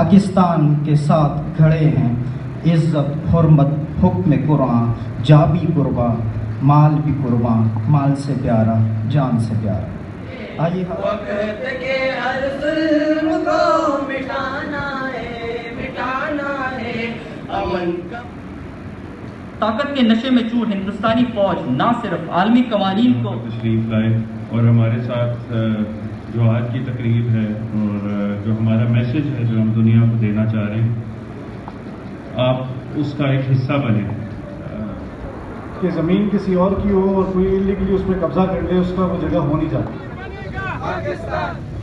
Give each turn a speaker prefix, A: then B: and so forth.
A: پاکستان کے ساتھ کھڑے ہیں، عزت حرمت حکم قرآن، جا بھی قربان مال بھی قربان، مال سے پیارا جان سے پیارا۔ آئیے
B: وقت کے ہر ظلم کو مٹانا ہے امن کا۔
C: طاقت کے نشے میں چور ہندوستانی فوج نہ صرف عالمی قوانین کو
D: تشریف لائے اور ہمارے ساتھ جو آج کی تقریب ہے اور جو ہمارا میسج ہے جو ہم دنیا کو دینا چاہ رہے ہیں، آپ اس کا ایک حصہ بنیں۔
E: کہ زمین کسی اور کی ہو اور کوئی اللیگلی اس پہ قبضہ کر لے، اس کا وہ جگہ ہو نہیں جاتی۔
B: پاکستان